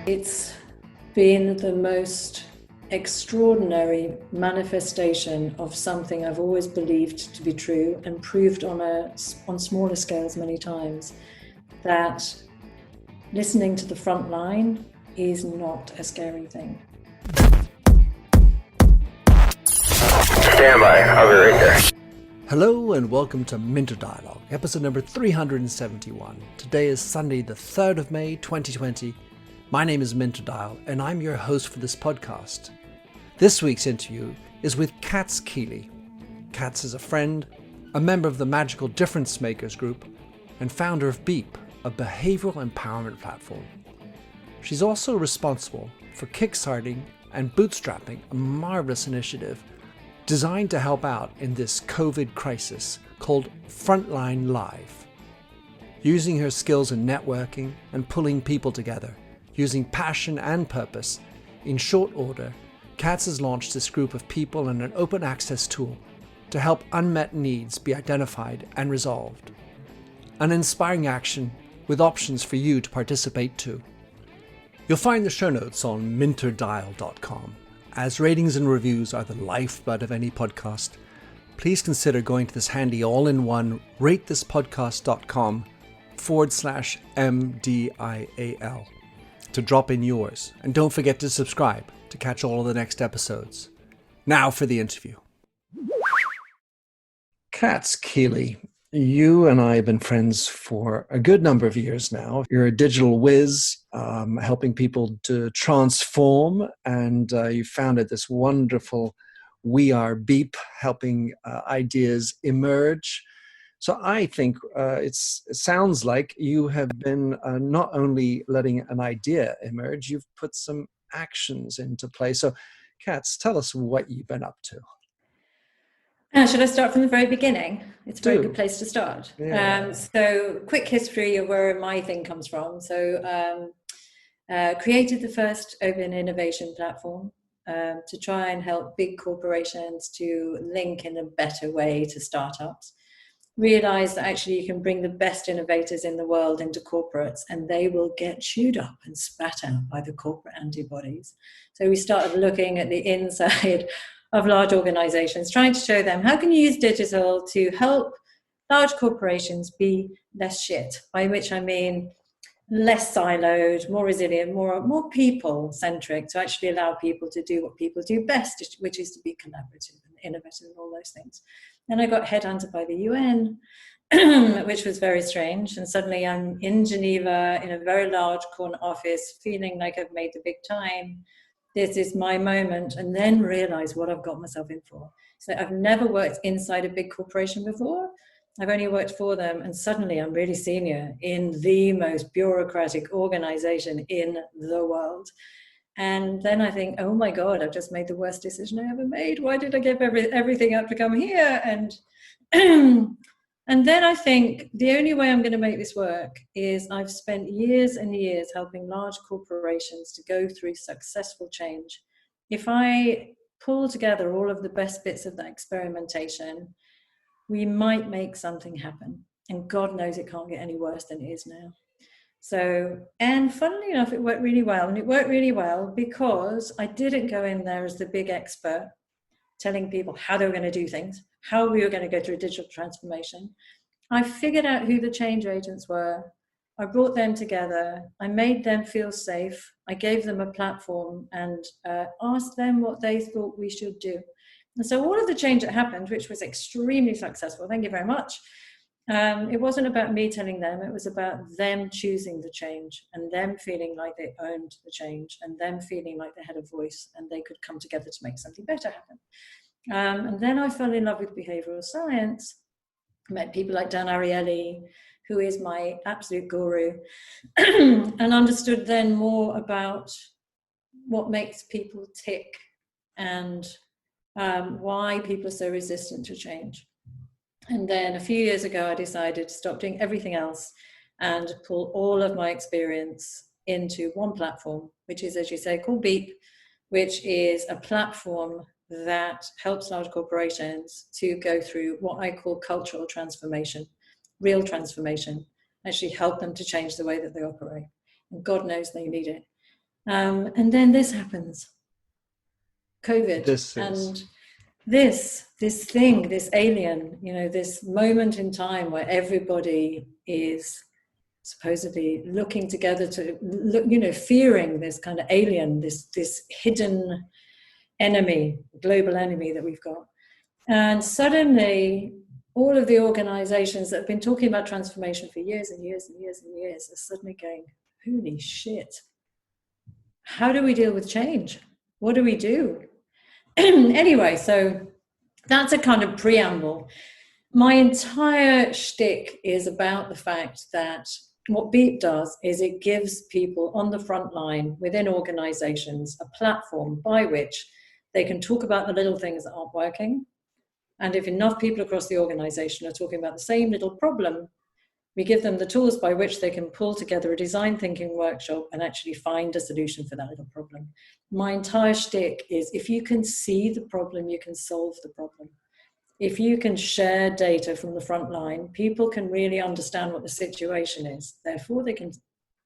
It's been the most extraordinary manifestation of something I've always believed to be true and proved on smaller scales many times, that listening to the front line is not a scary thing. Stand by, I'll be right there. Hello and welcome to Minter Dialogue, episode number 371. Today is Sunday, the 3rd of May, 2020. My name is Minter Dial and I'm your host for this podcast. This week's interview is with Katz Kiely. Katz is a friend, a member of the Magical Difference Makers group, and founder of Beep, a behavioural empowerment platform. She's also responsible for kickstarting and bootstrapping a marvellous initiative designed to help out in this COVID crisis called Frontline.Live. Using her skills in networking and pulling people together, using passion and purpose, in short order, Katz has launched this group of people and an open access tool to help unmet needs be identified and resolved. An inspiring action with options for you to participate too. You'll find the show notes on minterdial.com. As ratings and reviews are the lifeblood of any podcast, please consider going to this handy all-in-one ratethispodcast.com/MDIAL to drop in yours. And don't forget to subscribe to catch all of the next episodes. Now for the interview. Katz Kiely, you and I have been friends for a good number of years now. You're a digital whiz, helping people to transform, and you founded this wonderful We Are Beep, helping ideas emerge. So I think it sounds like you have been not only letting an idea emerge, you've put some actions into place. So Katz, tell us what you've been up to. Should I start from the very beginning? It's a very good place to start. Yeah. So quick history of where my thing comes from. So created the first open innovation platform to try and help big corporations to link in a better way to startups. Realized that actually you can bring the best innovators in the world into corporates and they will get chewed up and spat out by the corporate antibodies. So we started looking at the inside of large organizations, trying to show them how can you use digital to help large corporations be less shit, by which I mean less siloed, more resilient, more people-centric, to actually allow people to do what people do best, which is to be collaborative and innovative and all those things. Then I got headhunted by the UN, which was very strange. And suddenly I'm in Geneva in a very large corner office, feeling like I've made the big time. This is my moment, and then realize what I've got myself in for. So I've never worked inside a big corporation before. I've only worked for them, and suddenly I'm really senior in the most bureaucratic organization in the world. And then I think, oh my God, I've just made the worst decision I ever made. Why did I give everything up to come here? And and then I think the only way I'm going to make this work is I've spent years and years helping large corporations to go through successful change. If I pull together all of the best bits of that experimentation, we might make something happen. And God knows it can't get any worse than it is now. So, and funnily enough, it worked really well. And it worked really well because I didn't go in there as the big expert telling people how they were going to do things, how we were going to go through digital transformation. I figured out who the change agents were. I brought them together. I made them feel safe. I gave them a platform and asked them what they thought we should do. And so all of the change that happened, which was extremely successful, thank you very much, it wasn't about me telling them, it was about them choosing the change and them feeling like they owned the change and them feeling like they had a voice and they could come together to make something better happen. And then I fell in love with behavioural science. I met people like Dan Ariely, who is my absolute guru, and understood then more about what makes people tick and why people are so resistant to change. And then a few years ago, I decided to stop doing everything else and pull all of my experience into one platform, which is, as you say, called Beep, which is a platform that helps large corporations to go through what I call cultural transformation. real transformation, actually help them to change the way that they operate. And God knows they need it. And then this happens, COVID. This thing, this alien, this moment in time where everybody is supposedly looking together to look, fearing this kind of alien, this hidden enemy, global enemy that we've got. And suddenly all of the organizations that have been talking about transformation for years and years and years and years are suddenly going, holy shit, how do we deal with change? What do we do? Anyway, so that's a kind of preamble. My entire shtick is about the fact that what Beat does is it gives people on the front line within organizations a platform by which they can talk about the little things that aren't working. And if enough people across the organization are talking about the same little problem, we give them the tools by which they can pull together a design thinking workshop and actually find a solution for that little problem. My entire shtick is if you can see the problem, you can solve the problem. If you can share data from the front line, people can really understand what the situation is. Therefore, they can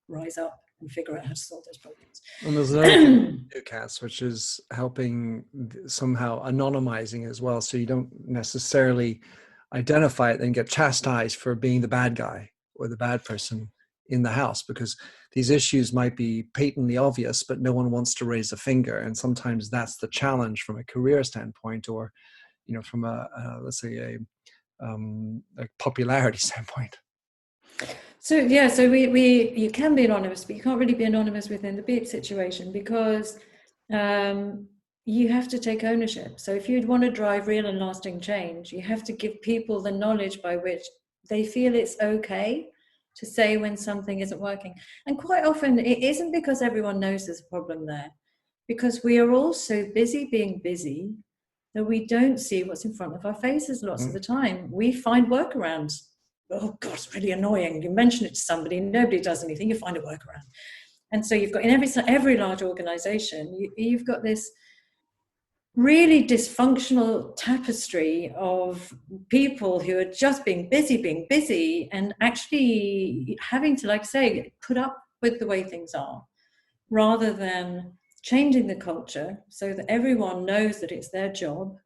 rise up and figure out how to solve those problems. And there's another thing, Katz, which is helping somehow anonymizing as well. So you don't necessarily identify it and get chastised for being the bad guy or the bad person in the house, because these issues might be patently obvious, but no one wants to raise a finger. And sometimes that's the challenge from a career standpoint, or, from let's say a popularity standpoint. So you can be anonymous, but you can't really be anonymous within the Beat situation, because you have to take ownership. So if you'd want to drive real and lasting change, you have to give people the knowledge by which they feel it's okay to say when something isn't working. And quite often it isn't because everyone knows there's a problem there, because we are all so busy being busy that we don't see what's in front of our faces lots of the time. We find workarounds. Oh God, it's really annoying. You mention it to somebody, nobody does anything, you find a workaround. And so you've got in every large organization, you've got this really dysfunctional tapestry of people who are just being busy, and actually having to, like I say, put up with the way things are, rather than changing the culture so that everyone knows that it's their job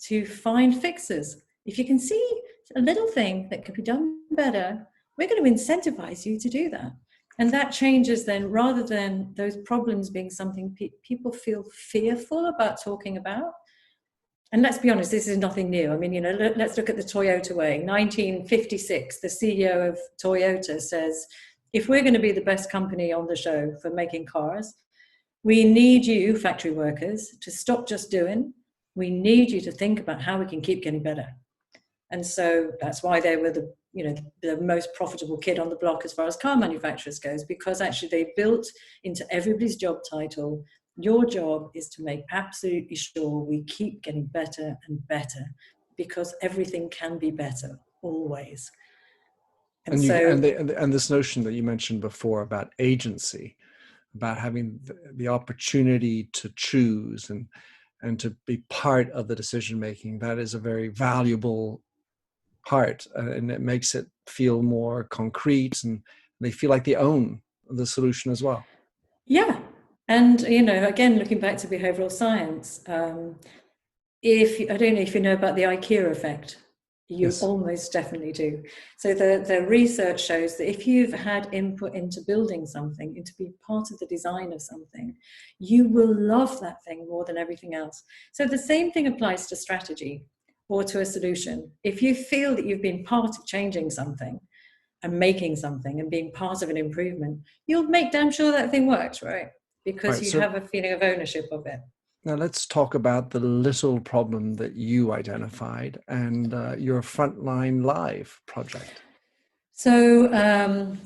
to find fixes. If you can see a little thing that could be done better, we're going to incentivize you to do that. And that changes then, rather than those problems being something people feel fearful about talking about. And let's be honest, this is nothing new. I mean, let's look at the Toyota way. 1956, the CEO of Toyota says, if we're going to be the best company on the show for making cars, we need you, factory workers, to stop just doing. We need you to think about how we can keep getting better. And so that's why they were the most profitable kid on the block as far as car manufacturers goes, because actually they built into everybody's job title, your job is to make absolutely sure we keep getting better and better, because everything can be better always. And this notion that you mentioned before about agency, about having the opportunity to choose and to be part of the decision making, that is a very valuable part, and it makes it feel more concrete, and they feel like they own the solution as well. Yeah. And again, looking back to behavioural science, I don't know if you know about the Ikea Effect. You Yes. Almost definitely do. So the research shows that if you've had input into building something, into being part of the design of something, you will love that thing more than everything else. So the same thing applies to strategy or to a solution. If you feel that you've been part of changing something and making something and being part of an improvement, you'll make damn sure that thing works, right? Because you have a feeling of ownership of it. Now let's talk about the little problem that you identified and your Frontline.Live project. So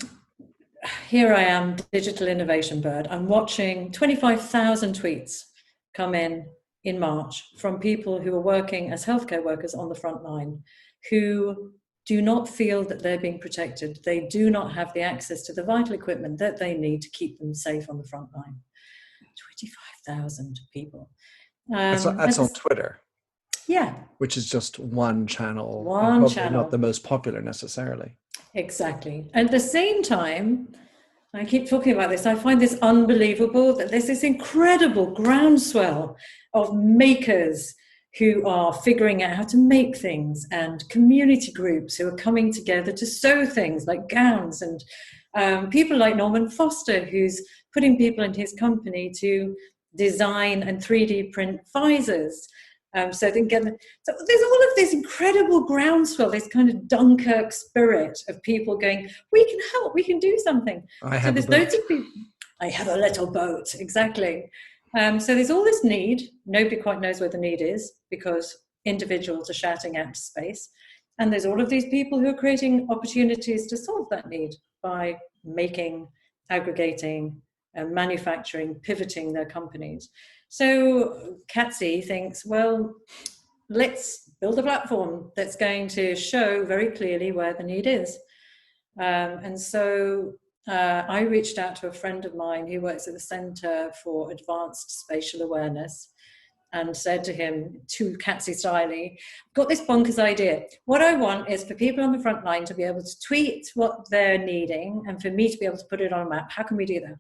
here I am, digital innovation bird. I'm watching 25,000 tweets come in March from people who are working as healthcare workers on the front line, who do not feel that they're being protected. They do not have the access to the vital equipment that they need to keep them safe on the front line. 25,000 people. That's on Twitter. Yeah. Which is just one channel, and One probably not channel. the most popular necessarily. Exactly. At the same time, I keep talking about this, I find this unbelievable that there's this incredible groundswell of makers who are figuring out how to make things, and community groups who are coming together to sew things like gowns, and people like Norman Foster, who's putting people in his company to design and 3D print visors. So they can get, so there's all of this incredible groundswell, this kind of Dunkirk spirit of people going, we can help, we can do something. I So have there's a boat. loads of people. I have a little boat, exactly. So there's all this need. Nobody quite knows where the need is because individuals are shouting out to space. And there's all of these people who are creating opportunities to solve that need by making, aggregating, and manufacturing, pivoting their companies. So Katzy thinks, well, let's build a platform that's going to show very clearly where the need is. And so I reached out to a friend of mine who works at the Center for Advanced Spatial Awareness and said to him, to Katz Kiely, got this bonkers idea. What I want is for people on the front line to be able to tweet what they're needing and for me to be able to put it on a map. How can we do that?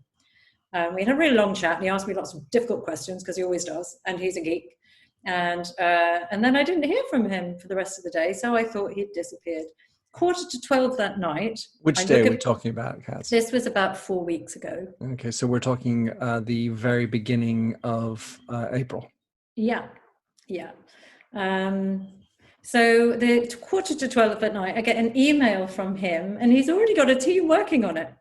We had a really long chat and he asked me lots of difficult questions because he always does, and he's a geek. And then I didn't hear from him for the rest of the day, so I thought he'd disappeared. 11:45 that night. Which day are we talking about, Katz? This was about 4 weeks ago. Okay, so we're talking the very beginning of April. Yeah. So the 11:45 at night, I get an email from him and he's already got a team working on it.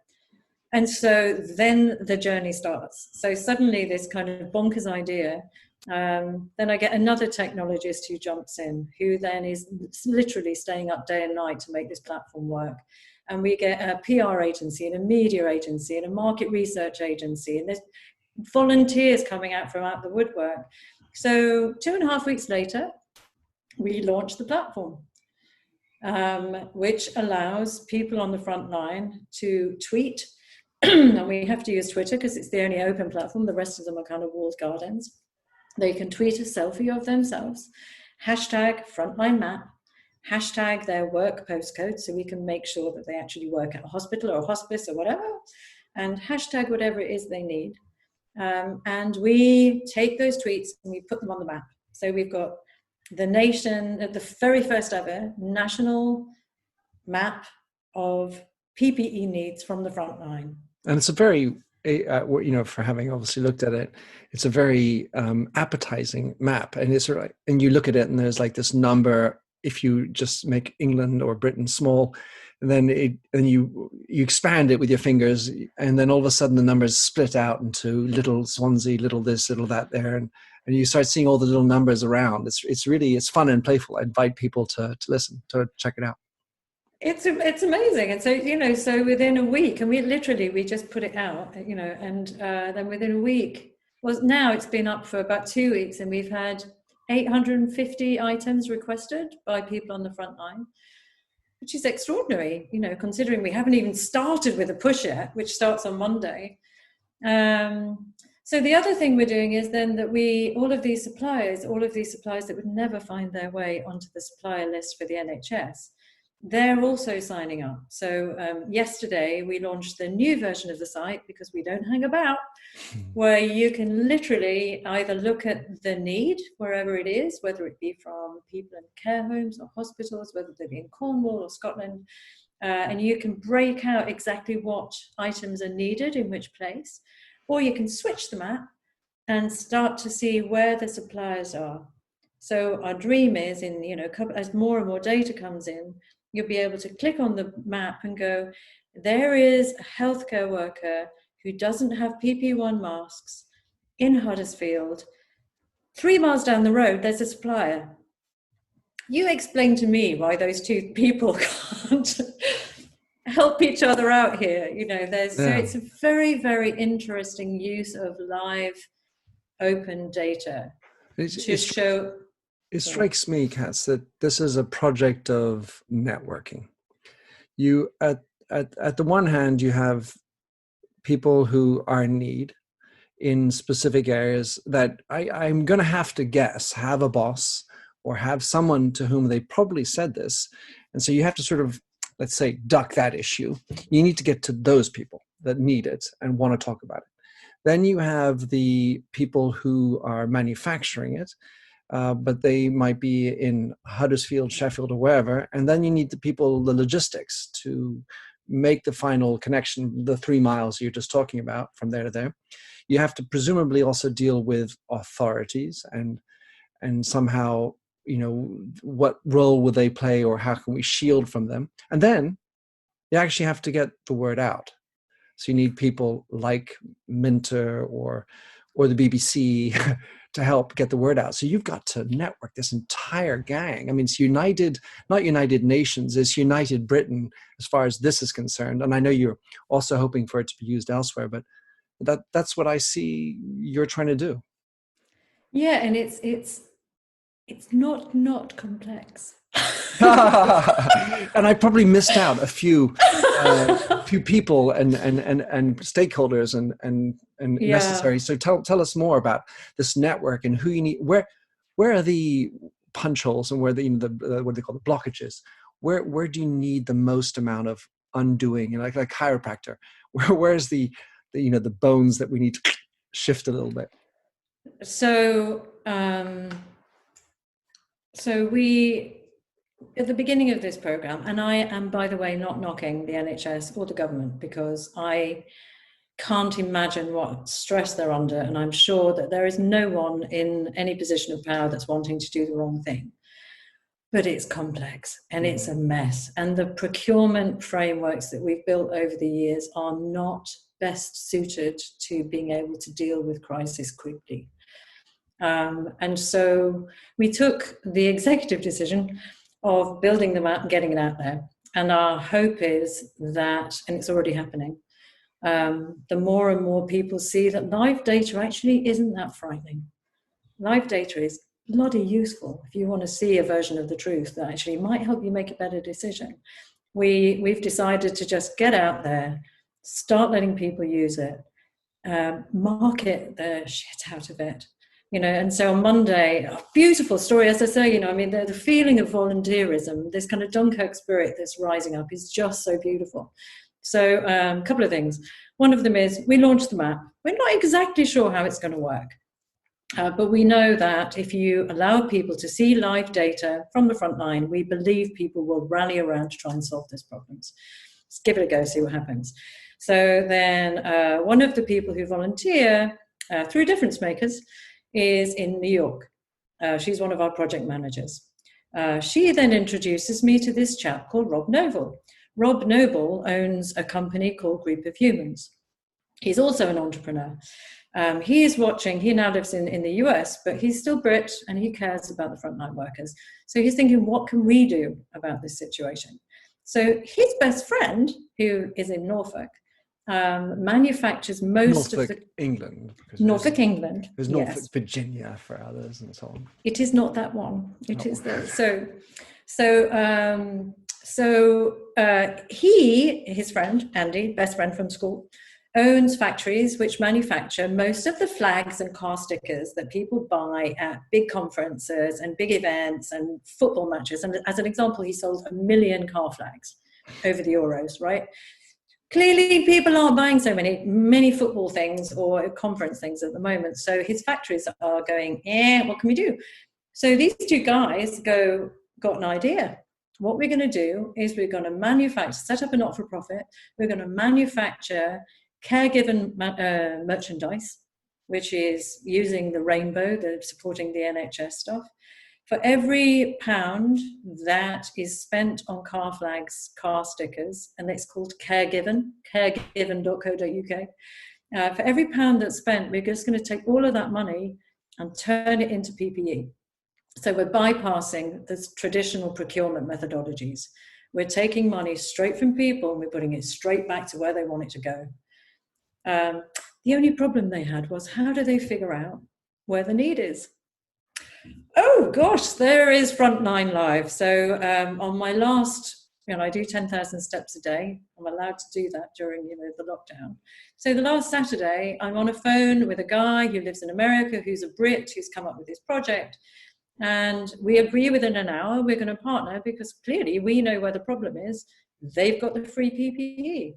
And so then the journey starts. So suddenly this kind of bonkers idea, then I get another technologist who jumps in, who then is literally staying up day and night to make this platform work. And we get a PR agency and a media agency and a market research agency, and there's volunteers coming out from out the woodwork. So 2.5 weeks later, we launched the platform, which allows people on the front line to tweet. And we have to use Twitter because it's the only open platform. The rest of them are kind of walled gardens. They can tweet a selfie of themselves, hashtag frontline map, hashtag their work postcode, so we can make sure that they actually work at a hospital or a hospice or whatever, and hashtag whatever it is they need. And we take those tweets and we put them on the map. So we've got the nation, the very first ever national map of PPE needs from the front line. And it's a very, for having obviously looked at it, it's a very appetizing map. And it's sort of like, and you look at it and there's like this number, if you just make England or Britain small, and then you expand it with your fingers, and then all of a sudden the numbers split out into little Swansea, little this, little that there, and you start seeing all the little numbers around. It's fun and playful. I invite people to listen, to check it out. It's amazing. And so, so within a week, and we just put it out, and then within a week, now it's been up for about 2 weeks, and we've had 850 items requested by people on the front line, which is extraordinary, considering we haven't even started with a push yet, which starts on Monday. So the other thing we're doing is then that all of these suppliers that would never find their way onto the supplier list for the NHS, they're also signing up. So yesterday we launched the new version of the site, because we don't hang about, where you can literally either look at the need wherever it is, whether it be from people in care homes or hospitals, whether they be in Cornwall or Scotland, and you can break out exactly what items are needed in which place, or you can switch the map and start to see where the suppliers are. So our dream is, as more and more data comes in, you'll be able to click on the map and go, there is a healthcare worker who doesn't have PP1 masks in Huddersfield. 3 miles down the road, there's a supplier. You explain to me why those two people can't help each other out here. So it's a very, very interesting use of live open data to show. It strikes me, Katz, that this is a project of networking. You, at the one hand, you have people who are in need in specific areas that I'm going to have to guess have a boss or have someone to whom they probably said this. And so you have to sort of, let's say, duck that issue. You need to get to those people that need it and want to talk about it. Then you have the people who are manufacturing it, but they might be in Huddersfield, Sheffield, or wherever. And then you need the people, the logistics, to make the final connection, the 3 miles you're just talking about from there to there. You have to presumably also deal with authorities and somehow, what role will they play, or how can we shield from them? And then you actually have to get the word out. So you need people like Minter or the BBC to help get the word out. So you've got to network this entire gang. I mean, it's not United Nations, it's United Britain as far as this is concerned. And I know you're also hoping for it to be used elsewhere, but that's what I see you're trying to do. Yeah, and it's not complex. And I probably missed out a few people and stakeholders and necessary. So tell us more about this network and who you need. Where are the punch holes, and where the what they call the blockages? Where do you need the most amount of undoing? Like chiropractor, where's the bones that we need to shift a little bit? So we, at the beginning of this program, and I am, by the way, not knocking the NHS or the government, because I can't imagine what stress they're under, and I'm sure that there is no one in any position of power that's wanting to do the wrong thing. But it's complex and it's a mess. And the procurement frameworks that we've built over the years are not best suited to being able to deal with crisis quickly. And so we took the executive decision of building them out and getting it out there. And our hope is that, and it's already happening, the more and more people see that live data actually isn't that frightening. Live data is bloody useful if you want to see a version of the truth that actually might help you make a better decision. We've decided to just get out there, start letting people use it, market the shit out of it. And so on Monday, a beautiful story, as I say, the feeling of volunteerism, this kind of Dunkirk spirit that's rising up is just so beautiful. So a couple of things. One of them is we launched the map. We're not exactly sure how it's going to work, but we know that if you allow people to see live data from the front line, we believe people will rally around to try and solve these problems. Let's give it a go, see what happens. So then one of the people who volunteer through Difference Makers is in New York. She's one of our project managers. She then introduces me to this chap called Rob Noble. Rob Noble owns a company called Group of Humans. He's also an entrepreneur. He is watching, he now lives in the US, but he's still Brit and he cares about the frontline workers. So he's thinking, what can we do about this situation? So his best friend, who is in Norfolk, manufactures most of the... England. Norfolk, England. There's Norfolk, Virginia for others and so on. It is not that one. It is the... his friend, Andy, best friend from school, owns factories which manufacture most of the flags and car stickers that people buy at big conferences and big events and football matches. And as an example, he sold 1 million car flags over the Euros, right? Clearly, people aren't buying so many football things or conference things at the moment. So his factories are going, what can we do? So these two guys got an idea. What we're going to do is we're going to set up a not-for-profit. We're going to manufacture caregiver merchandise, which is using the rainbow, supporting the NHS stuff. For every £1 that is spent on car flags, car stickers, and it's called caregiven, caregiven.co.uk. For every £1 that's spent, we're just going to take all of that money and turn it into PPE. So we're bypassing the traditional procurement methodologies. We're taking money straight from people and we're putting it straight back to where they want it to go. The only problem they had was, how do they figure out where the need is? Oh gosh, there is Frontline.Live. So on my last, I do 10,000 steps a day. I'm allowed to do that during the lockdown. So the last Saturday, I'm on a phone with a guy who lives in America, who's a Brit, who's come up with this project. And we agree within an hour we're going to partner because clearly we know where the problem is. They've got the free PPE.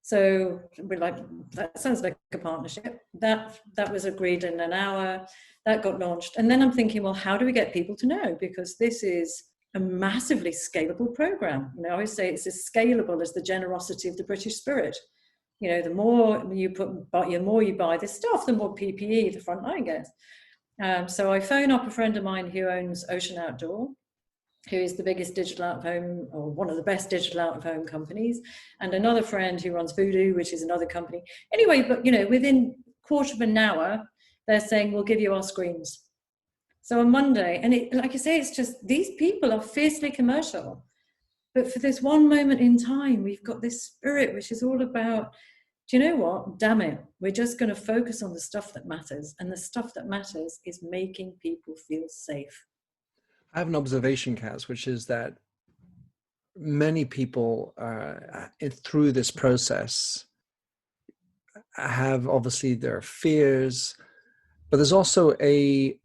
So we're like, that sounds like a partnership. That was agreed in an hour. That got launched. And then I'm thinking, well, how do we get people to know? Because this is a massively scalable program. I always say it's as scalable as the generosity of the British spirit. The more you buy this stuff, the more PPE the front line gets. So I phone up a friend of mine who owns Ocean Outdoor, who is the biggest digital out-of-home, or one of the best digital out-of-home companies, and another friend who runs Voodoo, which is another company. Anyway, but within a quarter of an hour, they're saying, we'll give you our screens. So on Monday, and like I say, it's just, these people are fiercely commercial. But for this one moment in time, we've got this spirit, which is all about, do you know what? Damn it. We're just going to focus on the stuff that matters. And the stuff that matters is making people feel safe. I have an observation, Katz, which is that many people through this process have obviously their fears, but there's also an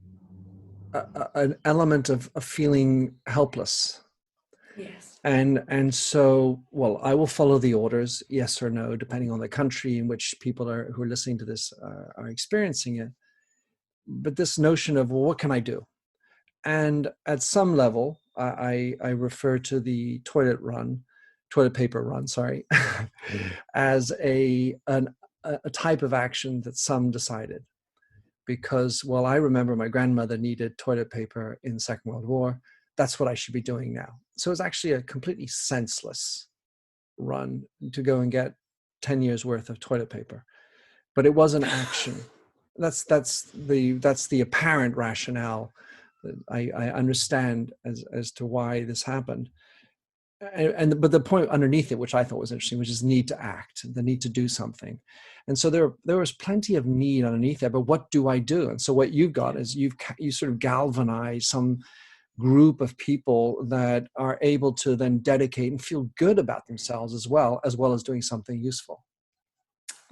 element of feeling helpless. Yes. And so, well, I will follow the orders, yes or no, depending on the country in which people who are listening to this are experiencing it. But this notion of, well, what can I do? And at some level, I refer to the toilet paper run, sorry, as a type of action that some decided. Because, well, I remember my grandmother needed toilet paper in the Second World War. That's what I should be doing now. So it's actually a completely senseless run to go and get 10 years worth of toilet paper. But it was an action. That's the apparent rationale that I understand as to why this happened. But the point underneath it, which I thought was interesting, which is need to act, the need to do something. And so there was plenty of need underneath there, but what do I do? And so what you've got is you sort of galvanize some group of people that are able to then dedicate and feel good about themselves as well as doing something useful.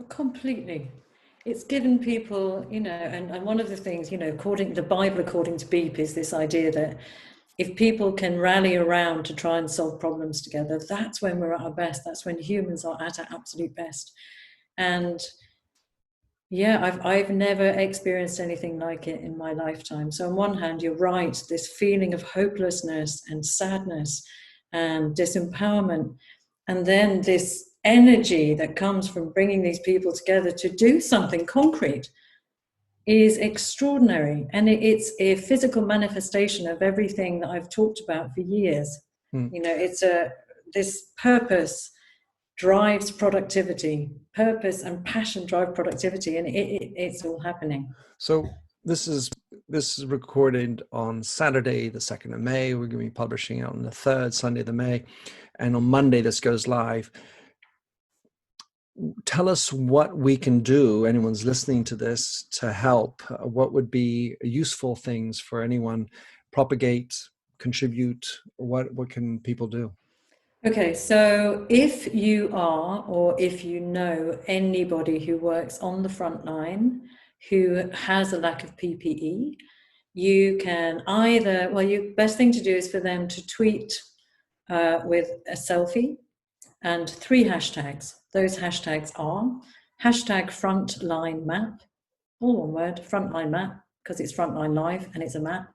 Completely. It's given people, and one of the things, according to the Bible, according to Beep, is this idea that if people can rally around to try and solve problems together, that's when we're at our best. That's when humans are at our absolute best. And yeah, I've never experienced anything like it in my lifetime. So on one hand, you're right, this feeling of hopelessness and sadness and disempowerment, and then this energy that comes from bringing these people together to do something concrete is extraordinary. And it's a physical manifestation of everything that I've talked about for years. It's this purpose drives productivity. Purpose and passion drive productivity, and it's all happening. So this is recorded on Saturday, the 2nd of May. We're going to be publishing it on the 3rd Sunday of May, and on Monday this goes live. Tell us what we can do, anyone's listening to this, to help. What would be useful things for anyone? Propagate, contribute. What can people do? Okay, so if you are, or if you know anybody who works on the front line who has a lack of PPE, you can either, best thing to do is for them to tweet with a selfie and 3 hashtags. Those hashtags are #FrontlineMap, all one word, Frontline Map, because it's Frontline.Live and it's a map.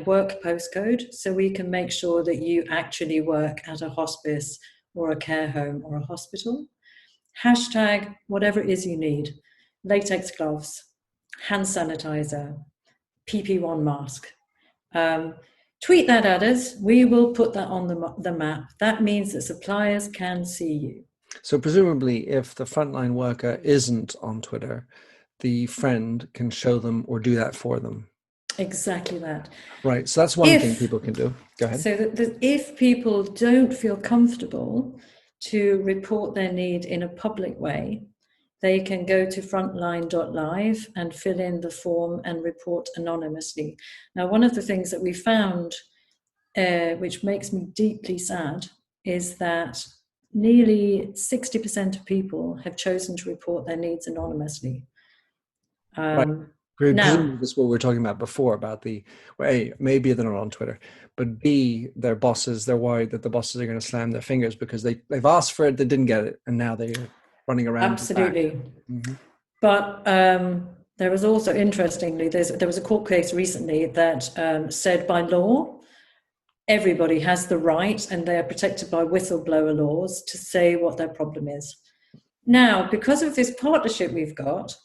#work postcode, so we can make sure that you actually work at a hospice or a care home or a hospital. #whatever it is you need, latex gloves, hand sanitizer, PP1 mask. Tweet that at us. We will put that on the map. That means that suppliers can see you. So presumably if the frontline worker isn't on Twitter, the friend can show them or do that for them. Exactly that. Right. So that's one thing people can do. Go ahead. So that if people don't feel comfortable to report their need in a public way, they can go to Frontline.Live and fill in the form and report anonymously. Now, one of the things that we found, which makes me deeply sad, is that nearly 60% of people have chosen to report their needs anonymously. Right. Now, Presumably this is what we were talking about before about well, A, maybe they're not on Twitter, but B, their bosses, they're worried that the bosses are going to slam their fingers because they've asked for it, they didn't get it, and now they're running around to back. absolutely. Mm-hmm. But there was also, interestingly, there was a court case recently that said by law, everybody has the right, and they are protected by whistleblower laws, to say what their problem is. Now, because of this partnership we've got,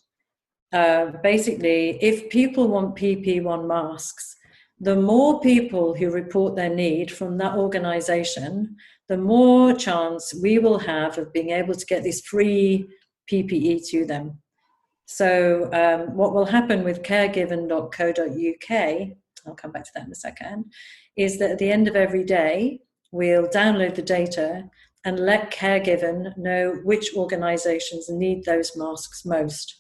basically, if people want PP1 masks, the more people who report their need from that organization, the more chance we will have of being able to get this free PPE to them. So what will happen with caregiven.co.uk, I'll come back to that in a second, is that at the end of every day, we'll download the data and let Caregiven know which organizations need those masks most.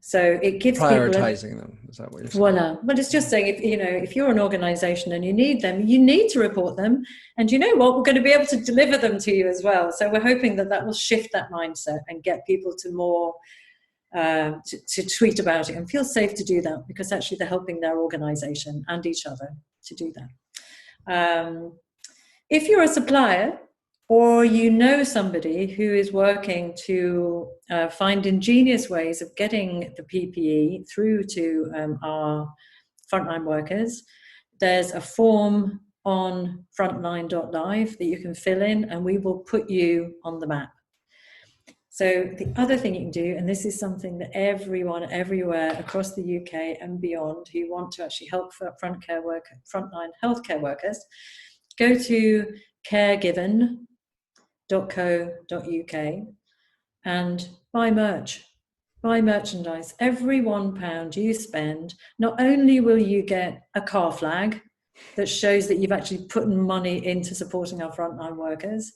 So it gives prioritizing them. Is that what you're saying? Voila. But it's just saying, if you're an organization and you need them, you need to report them. And you know what? We're going to be able to deliver them to you as well. So we're hoping that will shift that mindset and get people to more to tweet about it and feel safe to do that, because actually they're helping their organization and each other to do that. If you're a supplier, or you know somebody who is working to find ingenious ways of getting the PPE through to our frontline workers, there's a form on Frontline.Live that you can fill in, and we will put you on the map. So the other thing you can do, and this is something that everyone everywhere across the UK and beyond who want to actually help frontline healthcare workers, go to caregiven.co.uk and buy merchandise. Every £1 you spend, not only will you get a car flag that shows that you've actually put money into supporting our frontline workers,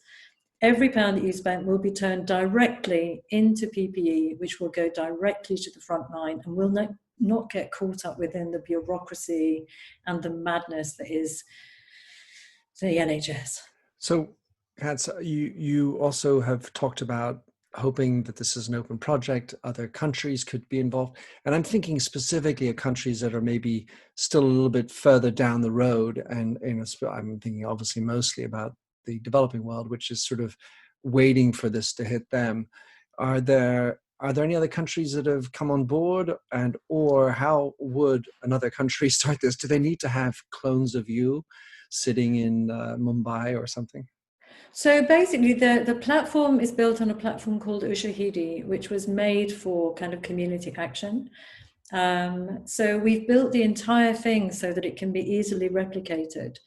every pound that you spent will be turned directly into PPE, which will go directly to the front line and will not get caught up within the bureaucracy and the madness that is the NHS. So, Katz, you also have talked about hoping that this is an open project, other countries could be involved. And I'm thinking specifically of countries that are maybe still a little bit further down the road. And I'm thinking obviously mostly about the developing world, which is sort of waiting for this to hit them. Are there any other countries that have come on board, or how would another country start this? Do they need to have clones of you sitting in Mumbai or something? So basically the platform is built on a platform called Ushahidi, which was made for kind of community action. So we've built the entire thing so that it can be easily replicated.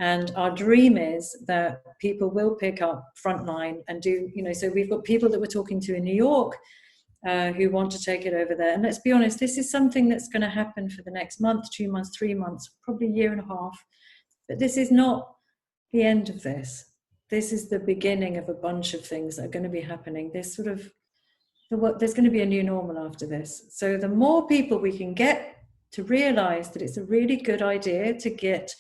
And our dream is that people will pick up Frontline and do, so we've got people that we're talking to in New York who want to take it over there. And let's be honest, this is something that's going to happen for the next month, 2 months, 3 months, probably a year and a half. But this is not the end of this. This is the beginning of a bunch of things that are going to be happening. There's going to be a new normal after this. So the more people we can get to realize that it's a really good idea to get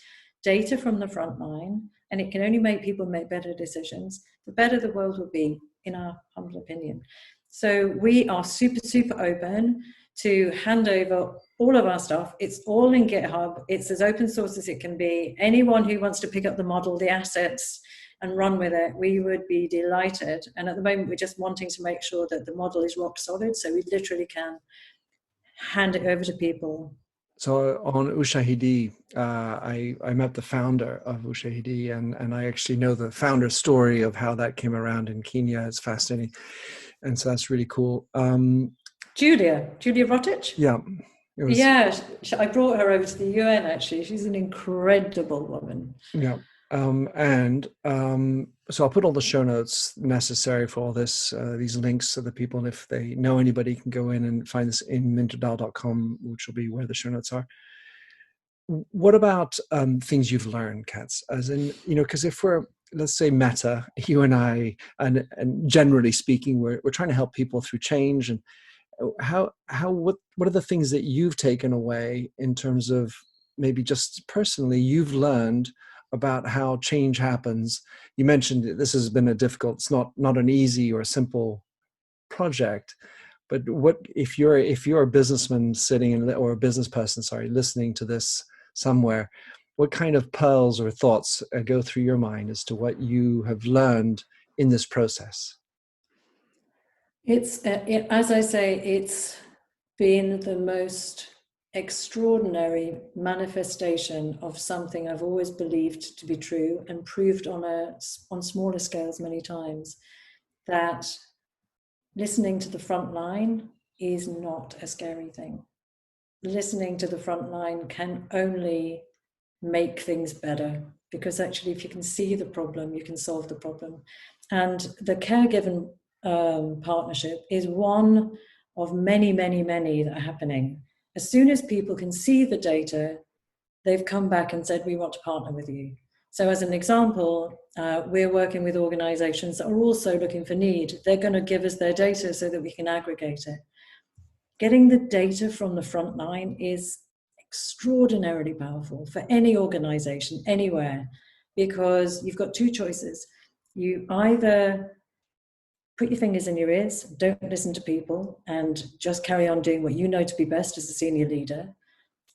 data from the front line, and it can only make people make better decisions, the better the world will be, in our humble opinion. So we are super, super open to hand over all of our stuff. It's all in GitHub. It's as open source as it can be. Anyone who wants to pick up the model, the assets, and run with it, we would be delighted. And at the moment, we're just wanting to make sure that the model is rock solid, so we literally can hand it over to people. So on Ushahidi, I met the founder of Ushahidi, and I actually know the founder's story of how that came around in Kenya. It's fascinating. And so that's really cool. Julia Rotich? Yeah. I brought her over to the UN, actually. She's an incredible woman. Yeah. So I'll put all the show notes necessary for all this, these links, so that people, if they know anybody, can go in and find this in minterdial.com, which will be where the show notes are. What about things you've learned, Katz? As in, because if we're, let's say, Meta, you and I, and generally speaking, we're trying to help people through change. And what are the things that you've taken away in terms of maybe just personally you've learned about how change happens? You mentioned this has been it's not an easy or simple project, But what if you're a businessman sitting in, or a business person, sorry, listening to this somewhere, what kind of pearls or thoughts go through your mind as to what you have learned in this process? It's, as I say, it's been the most extraordinary manifestation of something I've always believed to be true and proved on smaller scales many times, that listening to the front line is not a scary thing. Listening to the front line can only make things better, because actually if you can see the problem, you can solve the problem. And the caregiver partnership is one of many, many, many that are happening. As soon as people can see the data, they've come back and said, we want to partner with you. So as an example, we're working with organizations that are also looking for need. They're going to give us their data so that we can aggregate it. Getting the data from the front line is extraordinarily powerful for any organization, anywhere, because you've got two choices. You either put your fingers in your ears, don't listen to people, and just carry on doing what you know to be best as a senior leader,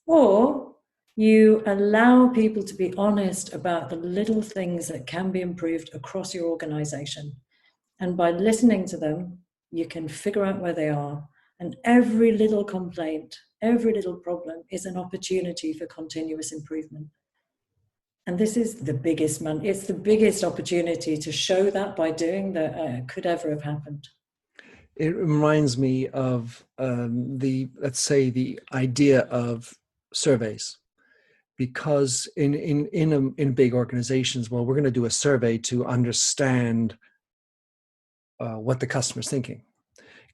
or you allow people to be honest about the little things that can be improved across your organization. And by listening to them, you can figure out where they are. And every little complaint, every little problem is an opportunity for continuous improvement. And this is the biggest it's the biggest opportunity to show that by doing that could ever have happened. It reminds me of let's say the idea of surveys, because in big organizations, well, we're going to do a survey to understand what the customer's thinking.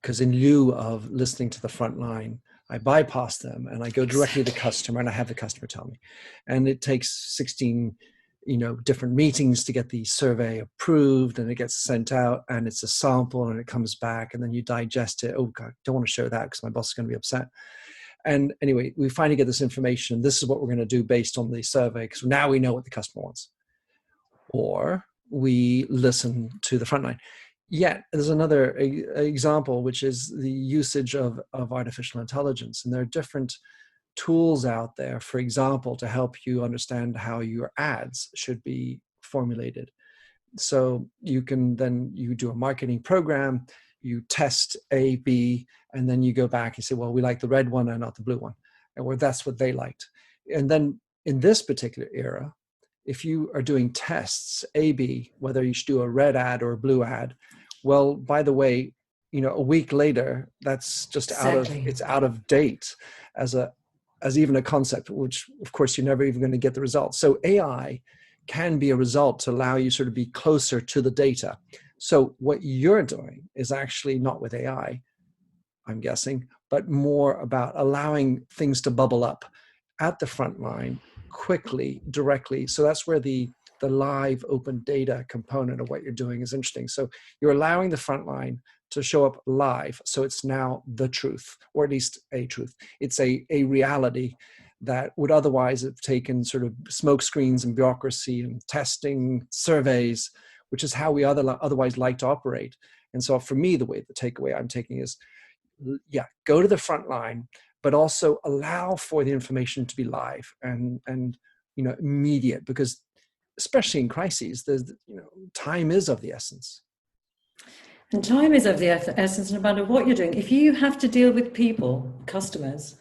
Because in lieu of listening to the front line, I bypass them and I go directly to the customer and I have the customer tell me. And it takes 16, different meetings to get the survey approved, and it gets sent out and it's a sample and it comes back and then you digest it. Oh God, don't want to show that because my boss is going to be upset. And anyway, we finally get this information. This is what we're going to do based on the survey, because now we know what the customer wants. Or we listen to the front line. Yet there's another example, which is the usage of artificial intelligence. And there are different tools out there, for example, to help you understand how your ads should be formulated. So you do a marketing program, you test A, B, and then you go back and say, well, we like the red one and not the blue one. Or that's what they liked. And then in this particular era, if you are doing tests, A, B, whether you should do a red ad or a blue ad, well, by the way, a week later, that's just out of date as even a concept, which of course you're never even going to get the results. So AI can be a result to allow you sort of be closer to the data. So what you're doing is actually not with AI, I'm guessing, but more about allowing things to bubble up at the front line quickly, directly. So that's where the live open data component of what you're doing is interesting. So you're allowing the front line to show up live. So it's now the truth, or at least a truth. It's a reality that would otherwise have taken sort of smoke screens and bureaucracy and testing surveys, which is how we otherwise like to operate. And so for me, the takeaway I'm taking is, go to the front line, but also allow for the information to be live and immediate, because especially in crises, time is of the essence. And time is of the essence, no matter what you're doing. If you have to deal with people, customers,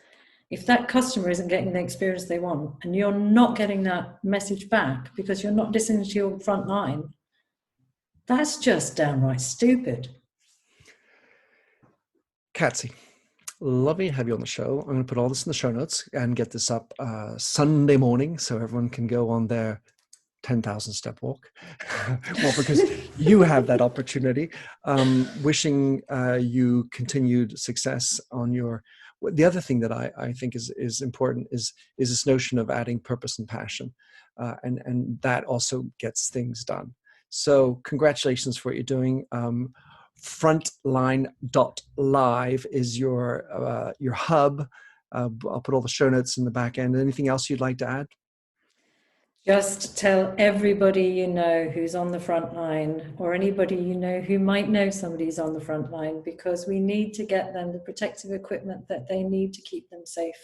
if that customer isn't getting the experience they want and you're not getting that message back because you're not listening to your front line, that's just downright stupid. Katzy, lovely to have you on the show. I'm going to put all this in the show notes and get this up Sunday morning so everyone can go on their 10,000 step walk. Well, because you have that opportunity. Wishing you continued success on your. The other thing that I think is important is this notion of adding purpose and passion, and that also gets things done. So congratulations for what you're doing. Frontline.Live is your hub. I'll put all the show notes in the back end. Anything else you'd like to add? Just tell everybody you know who's on the front line, or anybody you know who might know somebody who's on the front line, because we need to get them the protective equipment that they need to keep them safe.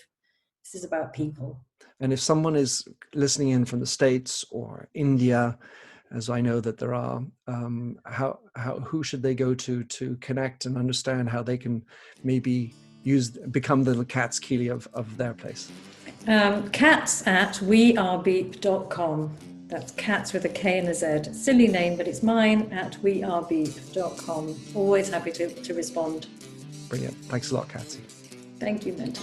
This is about people. And if someone is listening in from the States or India, as I know that there are, who should they go to connect and understand how they can maybe become the Katz Kiely of their place? Katz at wearebeep.com. That's Katz with a K and a Z. Silly name, but it's mine, at wearebeep.com. Always happy to respond. Brilliant. Thanks a lot, Katzy. Thank you, Minter.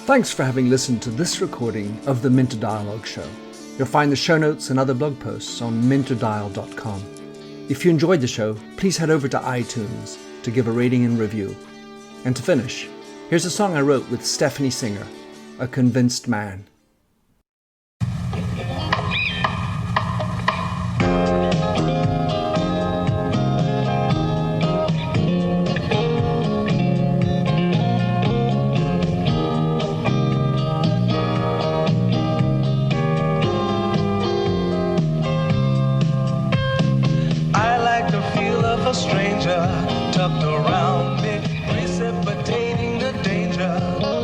Thanks for having listened to this recording of the Minter Dialogue Show. You'll find the show notes and other blog posts on minterdial.com. If you enjoyed the show, please head over to iTunes to give a rating and review. And to finish, here's a song I wrote with Stephanie Singer, A Convinced Man. A stranger tucked around me, precipitating the danger.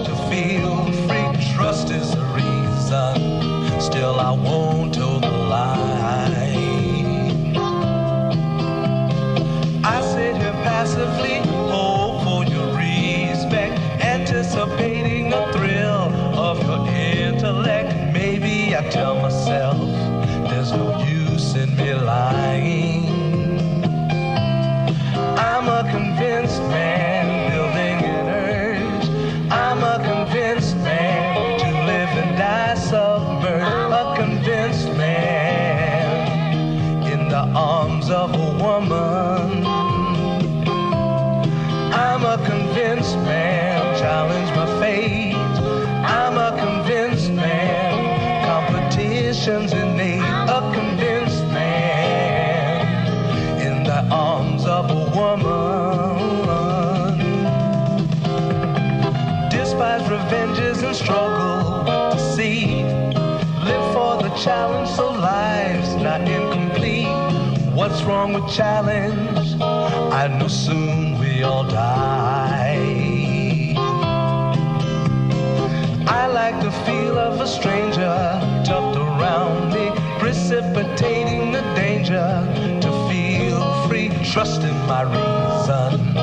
To feel free, trust is the reason. Still, I won't toe the line. I sit here passively, hope for your respect, anticipating the thrill of your intellect. Maybe I tell myself there's no use in me lying. I'm a convinced man, building an urge. I'm a convinced man, to live and die submerged. A convinced man, in the arms of a woman. I'm a convinced man, challenge my fate. I'm a convinced man, competition's innate. A convinced man, in the arms of a woman. Despise revenges and struggle to see. Live for the challenge so life's not incomplete. What's wrong with challenge? I know soon we all die. I like the feel of a stranger tucked around me, precipitating the danger. To feel free, trust in my reason.